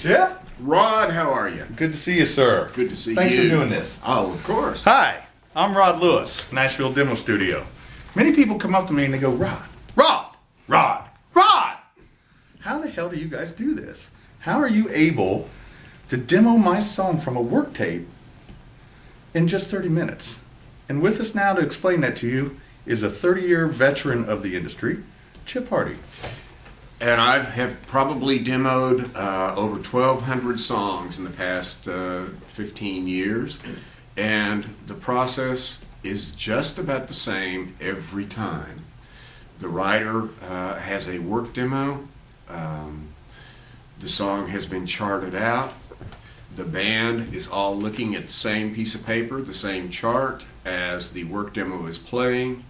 Jeff? Rod, how are you? Good to see you, sir. Good to see Thanks you. for doing this. Oh, of course. Hi, I'm Rod Lewis, Nashville Demo Studio. Many people come up to me and they go, Rod, how the hell do you guys do this? How are you able to demo my song from a work tape in just 30 minutes? And with us now to explain that to you is a 30-year veteran of the industry, Chip Hardy. And I have probably demoed over 1,200 songs in the past 15 years. And the process is just about the same every time. The writer has a work demo. The song has been charted out. The band is all looking at the same piece of paper, the same chart as the work demo is playing.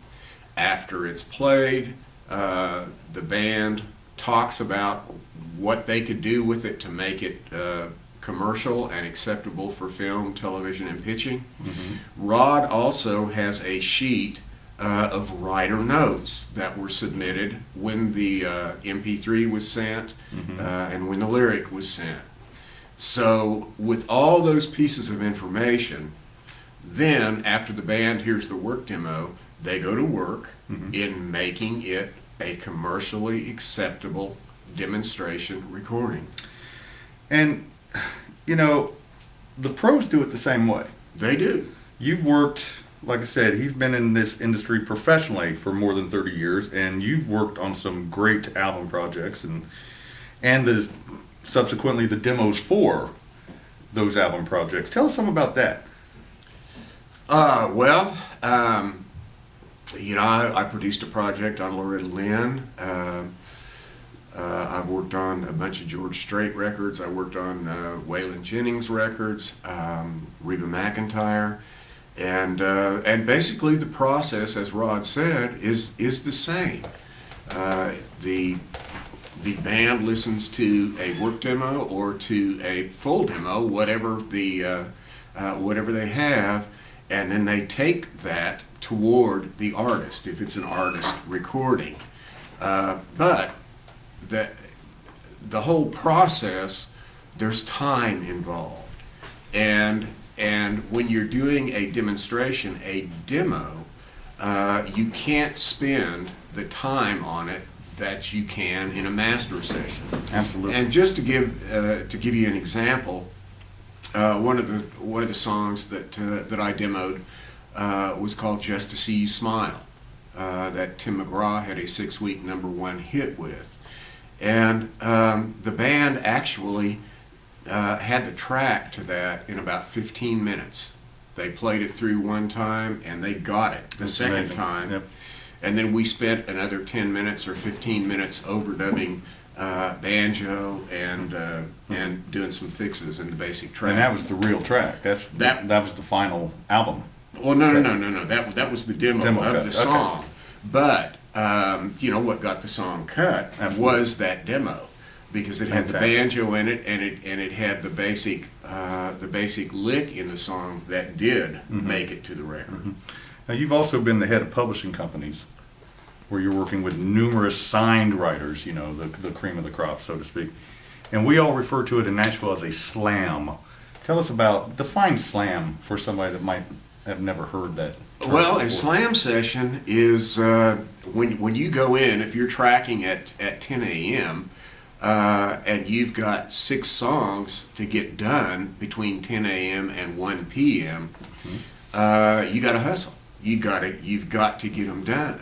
After it's played, the band talks about what they could do with it to make it commercial and acceptable for film, television, and pitching. Mm-hmm. Rod also has a sheet of writer notes that were submitted when the MP3 was sent and when the lyric was sent. So with all those pieces of information, then after the band hears the work demo, they go to work in making it a commercially acceptable demonstration recording. And, you know, the pros do it the same way. They do. You've worked, like I said, he's been in this industry professionally for more than 30 years, and you've worked on some great album projects and subsequently the demos for those album projects. Tell us something about that. You know, I produced a project on Loretta Lynn. I've worked on a bunch of George Strait records. I worked on Waylon Jennings records, Reba McEntire, and basically the process, as Rod said, is the same. The band listens to a work demo or to a full demo, whatever they have, and then they take that toward the artist if it's an artist recording. But the whole process, there's time involved, and when you're doing a demonstration, a demo, you can't spend the time on it that you can in a master session. Absolutely. And just to give you an example, one of the songs that I demoed was called "Just to See You Smile," that Tim McGraw had a 6-week #1 hit with, and the band actually had the track to that in about 15 minutes. They played it through one time and they got it the second amazing. time. Yep. And then we spent another 10 minutes or 15 minutes overdubbing banjo and doing some fixes in the basic track. And that was the real track. That was the final album. Well, no. That was the demo of cut. the song. Okay. But you know what got the song cut was that demo, because it had the banjo in it, and it had the basic lick in the song that did make it to the record. Now, you've also been the head of publishing companies, where you're working with numerous signed writers, you know, the cream of the crop, so to speak. And we all refer to it in Nashville as a slam. Tell us define slam for somebody that might have never heard that term Well, before. a slam session is when you go in, if you're tracking at 10 a.m., and you've got 6 songs to get done between 10 a.m. and 1 p.m., you got to hustle. You've got to get them done.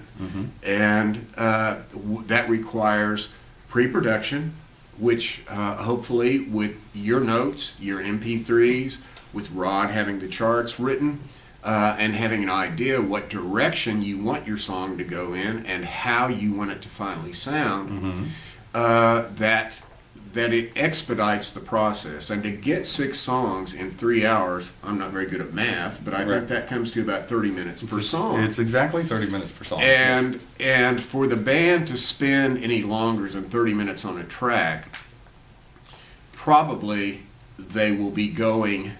And that requires pre-production, which hopefully with your notes, your MP3s, with Rod having the charts written, and having an idea what direction you want your song to go in and how you want it to finally sound, that it expedites the process. And to get 6 songs in 3 hours, I'm not very good at math, but I think that comes to about 30 minutes per song. It's exactly 30 minutes per song. And for the band to spend any longer than 30 minutes on a track, probably they will be going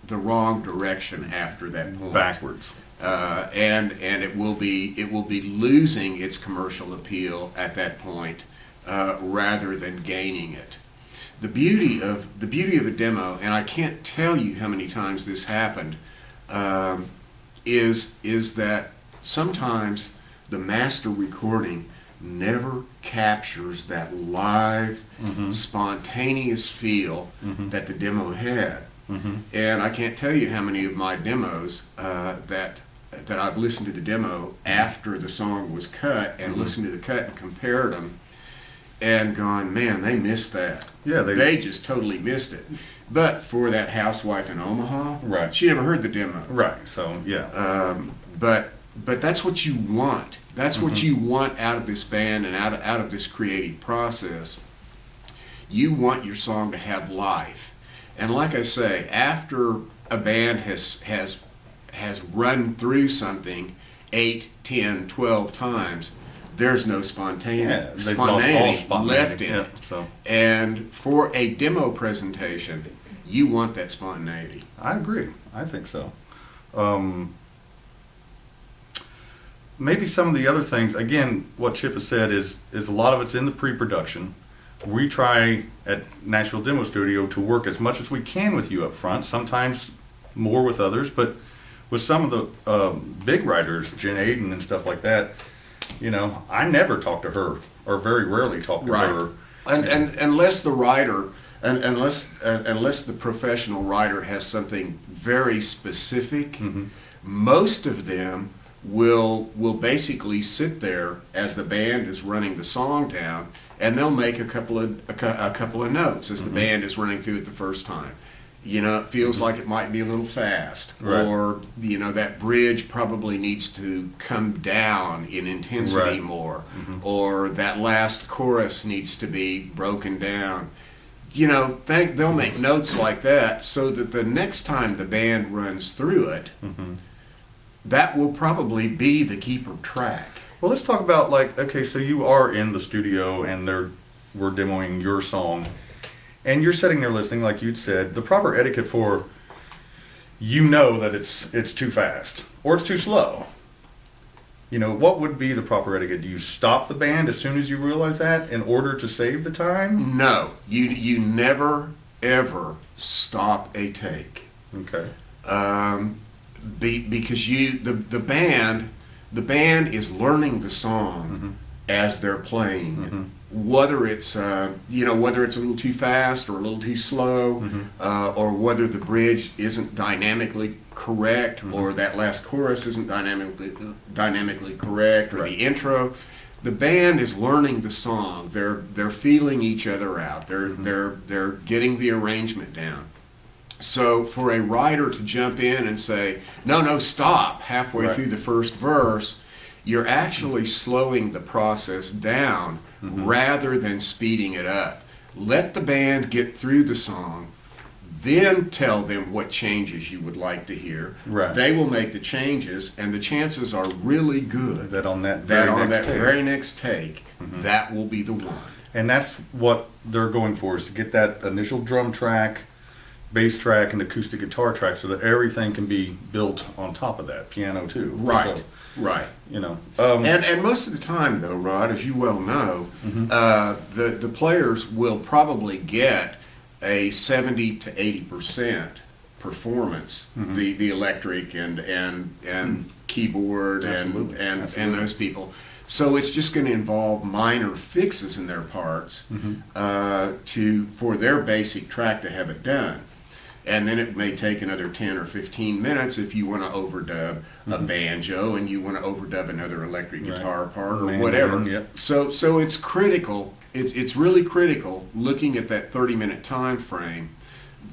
the wrong direction after that point. Backwards. And it will be losing its commercial appeal at that point, rather than gaining it. the beauty of a demo, and I can't tell you how many times this happened, is that sometimes the master recording never captures that live, spontaneous feel that the demo had. And I can't tell you how many of my demos that I've listened to the demo after the song was cut and listened to the cut and compared them and gone, man, they missed that. Yeah, they just totally missed it. But for that housewife in Omaha, Right. she never heard the demo. Right. So yeah. But that's what you want. That's what you want out of this band and out of this creative process. You want your song to have life. And like I say, after a band has run through something 8, 10, 12 times, there's no spontaneity, They've lost all spontaneity left in yeah, it. so And for a demo presentation, you want that spontaneity. I agree. I think so. Maybe some of the other things, again, what Chip has said is a lot of it's in the pre-production. We try at Nashville Demo Studio to work as much as we can with you up front, sometimes more with others, but with some of the big writers, Jen Aiden and stuff like that, you know, I never talk to her, or very rarely talk to her. And unless the writer, unless the professional writer has something very specific, most of them will basically sit there as the band is running the song down, and they'll make a couple of notes as the band is running through it the first time. You know, it feels like it might be a little fast, Right. or you know, that bridge probably needs to come down in intensity Right. more, or that last chorus needs to be broken down. You know, they'll make notes like that so that the next time the band runs through it, that will probably be the keeper track. Well, let's talk about, like, okay, so you are in the studio and we're demoing your song, and you're sitting there listening, like you'd said. The proper etiquette for, you know that it's too fast or it's too slow. You know, what would be the proper etiquette? Do you stop the band as soon as you realize that in order to save the time? No, you never ever stop a take. Okay. Because the band is learning the song as they're playing. Whether it's whether it's a little too fast or a little too slow, or whether the bridge isn't dynamically correct, or that last chorus isn't dynamically correct, or Right. the intro. The band is learning the song. They're feeling each other out. They're getting the arrangement down. So for a writer to jump in and say, no, stop halfway Right. through the first verse, you're actually slowing the process down rather than speeding it up. Let the band get through the song, then tell them what changes you would like to hear. Right. They will make the changes, and the chances are really good That on that that very on next that take. very next take, that will be the one. And that's what they're going for, is to get that initial drum track, bass track, and acoustic guitar track, so that everything can be built on top of that, piano too. Right, So, right. you know. And most of the time, though, Rod, as you well know, the players will probably get a 70 to 80% performance. The electric and keyboard Absolutely. and Absolutely. those people. So it's just going to involve minor fixes in their parts for their basic track to have it done. And then it may take another 10 or 15 minutes if you want to overdub a banjo and you want to overdub another electric Right. guitar part or Mandolin, whatever. yep. So it's critical. It's really critical, looking at that 30-minute time frame,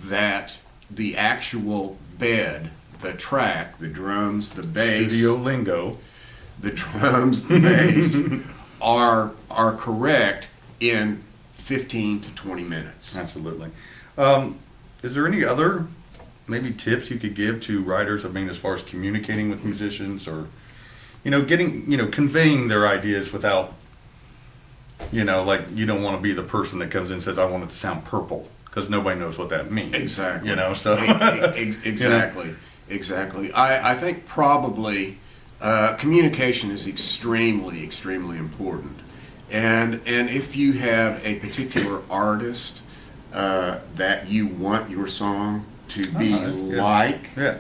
that the actual bed, the track, the drums, the bass, Studio lingo. the drums, the bass are correct in 15 to 20 minutes. Absolutely. Is there any other maybe tips you could give to writers? I mean, as far as communicating with musicians, or conveying their ideas without, like, you don't want to be the person that comes in and says, I want it to sound purple, because nobody knows what that means. Exactly. So Exactly. Exactly. I think probably communication is extremely, extremely important. And if you have a particular artist that you want your song to be that's good. like, Yeah.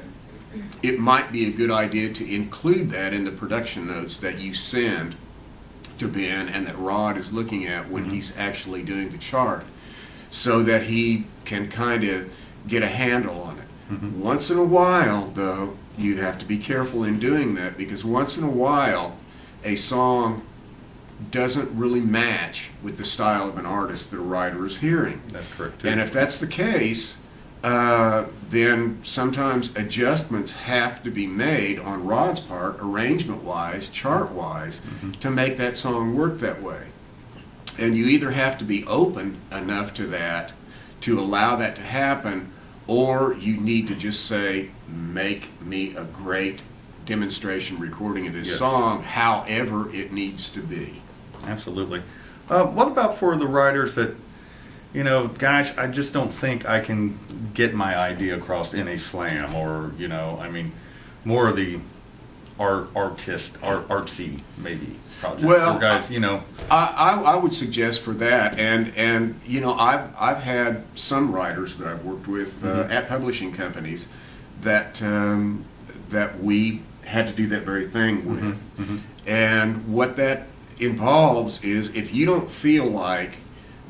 it might be a good idea to include that in the production notes that you send to Ben and that Rod is looking at when he's actually doing the chart, so that he can kind of get a handle on it. Once in a while, though, you have to be careful in doing that, because once in a while a song doesn't really match with the style of an artist that a writer is hearing. That's correct, too. And if that's the case, then sometimes adjustments have to be made on Rod's part, arrangement-wise, chart-wise, to make that song work that way. And you either have to be open enough to that to allow that to happen, or you need to just say, make me a great demonstration recording of this Yes. song, however it needs to be. Absolutely. What about for the writers that, you know, gosh, I just don't think I can get my idea across in a slam, or, you know, I mean, more of the artsy maybe projects. Well, or guys, you know. I would suggest for that, and you know, I've had some writers that I've worked with at publishing companies that that we had to do that very thing with. And what that involves is, if you don't feel like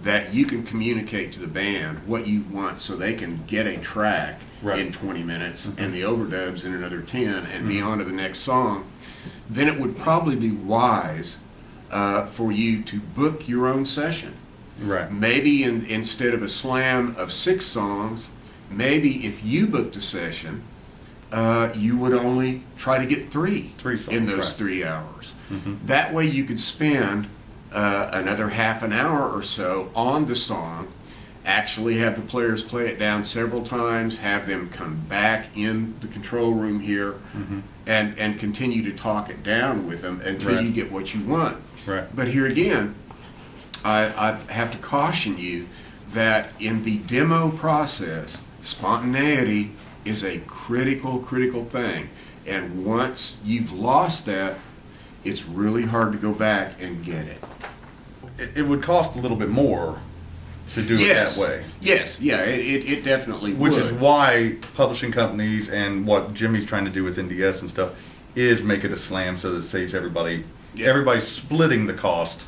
that you can communicate to the band what you want so they can get a track in 20 minutes and the overdubs in another 10 and be on to the next song, then it would probably be wise for you to book your own session. Right. Maybe instead of a slam of 6 songs, maybe if you booked a session, you would only try to get three songs in those right. 3 hours. That way you could spend another half an hour or so on the song, actually have the players play it down several times, have them come back in the control room here, and continue to talk it down with them until Right. you get what you want. Right. But here again, I have to caution you that in the demo process, spontaneity is a critical thing. And once you've lost that, it's really hard to go back and get it. It would cost a little bit more to do it that way. Yes, yeah, it definitely Which would. is why publishing companies and what Jimmy's trying to do with NDS and stuff is make it a slam, so that it saves everybody. Yeah. Everybody's splitting the cost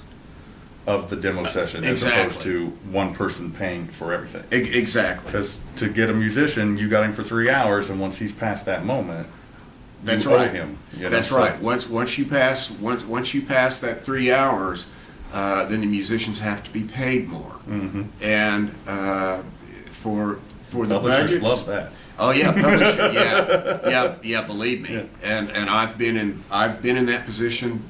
of the demo session as opposed Exactly. to one person paying for everything. Exactly. Because to get a musician, you got him for 3 hours, and once he's past that moment, That's you owe right. him. You know, That's so- right. Once you pass that 3 hours, then the musicians have to be paid more. And for the Publishers budgets, love that. oh yeah, publishing, yeah, believe me. Yeah. And I've been in that position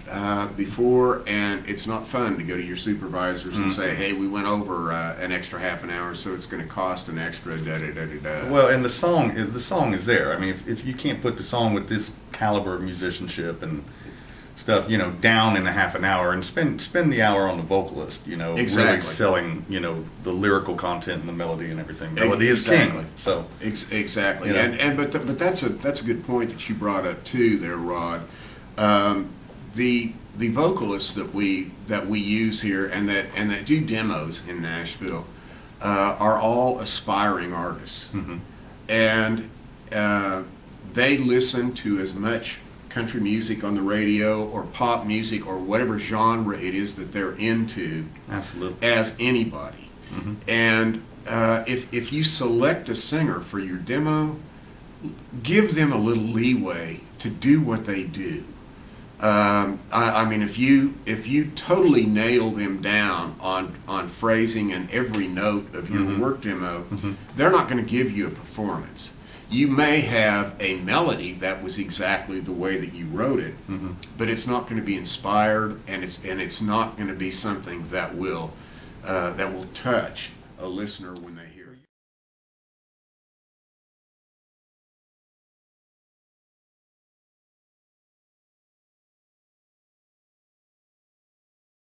before, and it's not fun to go to your supervisors and say, hey, we went over an extra half an hour, so it's going to cost an extra da da da da da. Well, and the song is there. I mean, if you can't put the song with this caliber of musicianship and stuff, you know, down in a half an hour, and spend the hour on the vocalist, you know, really Exactly. selling, you know, the lyrical content and the melody and everything. Melody is Exactly. king. So Exactly, You know. but that's a good point that you brought up too, there, Rod. The vocalists that we use here and that do demos in Nashville are all aspiring artists, and they listen to as much country music on the radio or pop music or whatever genre it is that they're into absolutely. as anybody. And if you select a singer for your demo, give them a little leeway to do what they do. I mean, if you totally nail them down on phrasing and every note of your work demo, they're not going to give you a performance. You may have a melody that was exactly the way that you wrote it, but it's not going to be inspired, and it's not going to be something that will touch a listener when they hear